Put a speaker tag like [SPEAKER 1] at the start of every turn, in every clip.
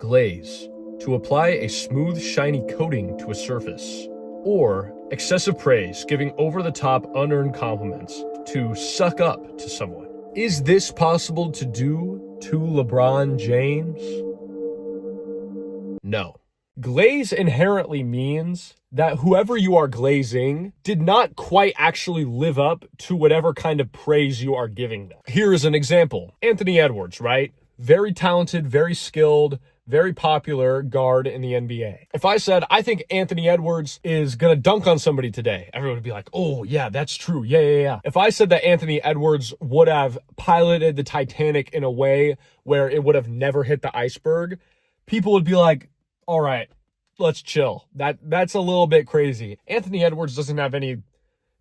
[SPEAKER 1] glaze, to apply a smooth, shiny coating to a surface. Or excessive praise, giving over-the-top, unearned compliments, to suck up to someone. Is this possible to do to LeBron James? No. Glaze inherently means that whoever you are glazing did not quite actually live up to whatever kind of praise you are giving them. Here is an example. Anthony Edwards, right? Very talented, very skilled, very popular guard in the NBA. If I said, I think Anthony Edwards is going to dunk on somebody today, everyone would be like, oh, yeah, that's true. Yeah. If I said that Anthony Edwards would have piloted the Titanic in a way where it would have never hit the iceberg, people would be like, all right, let's chill. That's a little bit crazy. Anthony Edwards doesn't have any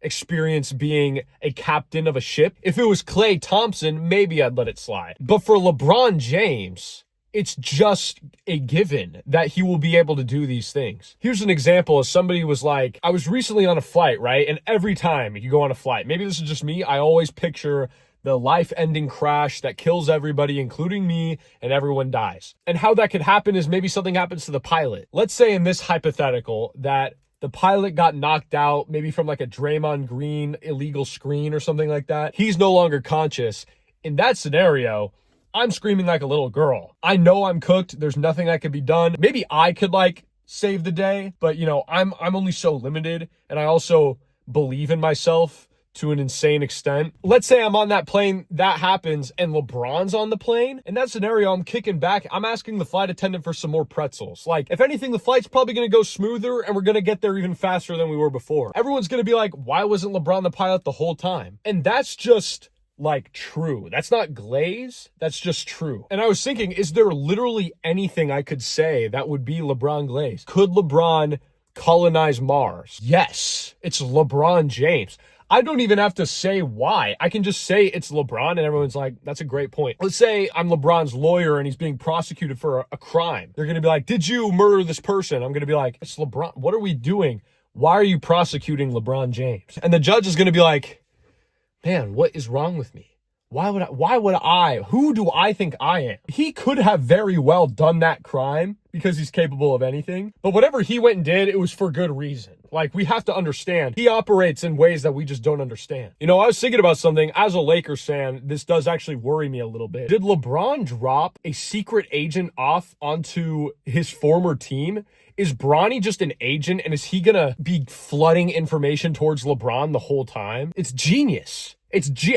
[SPEAKER 1] experience being a captain of a ship. If it was Klay Thompson, maybe I'd let it slide. But for LeBron James, it's just a given that he will be able to do these things. Here's an example of somebody was like, I was recently on a flight, right? And every time you go on a flight, maybe this is just me, I always picture the life-ending crash that kills everybody, including me, and everyone dies. And how that could happen is maybe something happens to the pilot. Let's say in this hypothetical that the pilot got knocked out, maybe from like a Draymond Green illegal screen or something like that. He's no longer conscious. In that scenario, I'm screaming like a little girl. I know I'm cooked. There's nothing that could be done. Maybe I could like save the day, but you know, I'm only so limited, and I also believe in myself to an insane extent. Let's say I'm on that plane, that happens, and LeBron's on the plane. In that scenario, I'm kicking back. I'm asking the flight attendant for some more pretzels. Like, if anything, the flight's probably going to go smoother, and we're going to get there even faster than we were before. Everyone's going to be like, why wasn't LeBron the pilot the whole time? And that's just like true. That's not glaze. That's just true. And I was thinking, is there literally anything I could say that would be LeBron glaze? Could LeBron colonize Mars? Yes. It's LeBron James. I don't even have to say why. I can just say it's LeBron, and everyone's like, that's a great point. Let's say I'm LeBron's lawyer and he's being prosecuted for a crime. They're going to be like, did you murder this person? I'm going to be like, it's LeBron. What are we doing? Why are you prosecuting LeBron James? And the judge is going to be like, man, what is wrong with me? Who do I think I am? He could have very well done that crime because he's capable of anything. But whatever he went and did, it was for good reason. Like, we have to understand, he operates in ways that we just don't understand. You know, I was thinking about something. As a Lakers fan, this does actually worry me a little bit. Did LeBron drop a secret agent off onto his former team? Is Bronny just an agent, and is he gonna be flooding information towards LeBron the whole time? It's genius.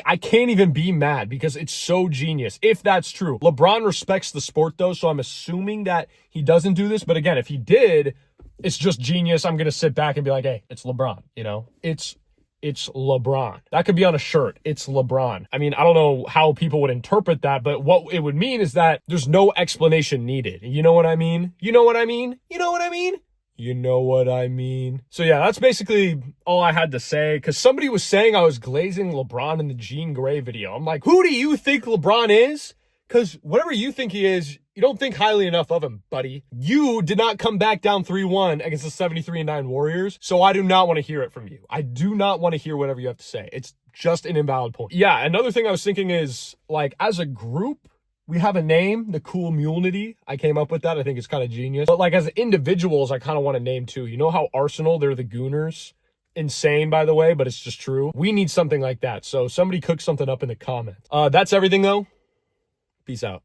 [SPEAKER 1] I can't even be mad because it's so genius. If that's true. LeBron respects the sport though, so I'm assuming that he doesn't do this. But again, if he did, it's just genius. I'm going to sit back and be like, hey, it's LeBron, you know? It's LeBron. That could be on a shirt. It's LeBron. I mean, I don't know how people would interpret that, but what it would mean is that there's no explanation needed. You know what I mean? You know what I mean? You know what I mean? You know what I mean? So yeah, that's basically all I had to say, because somebody was saying I was glazing LeBron in the Jean Grey video. I'm like, who do you think LeBron is? Because whatever you think he is, you don't think highly enough of him, buddy. You did not come back down 3-1 against the 73-9 Warriors, so I do not want to hear it from you. I do not want to hear whatever you have to say. It's just an invalid point. Yeah, another thing I was thinking is, like, as a group, we have a name, the Cool Mulnity. I came up with that. I think it's kind of genius. But like as individuals, I kind of want a name too. You know how Arsenal, they're the Gooners? Insane, by the way, but it's just true. We need something like that. So somebody cook something up in the comments. That's everything though. Peace out.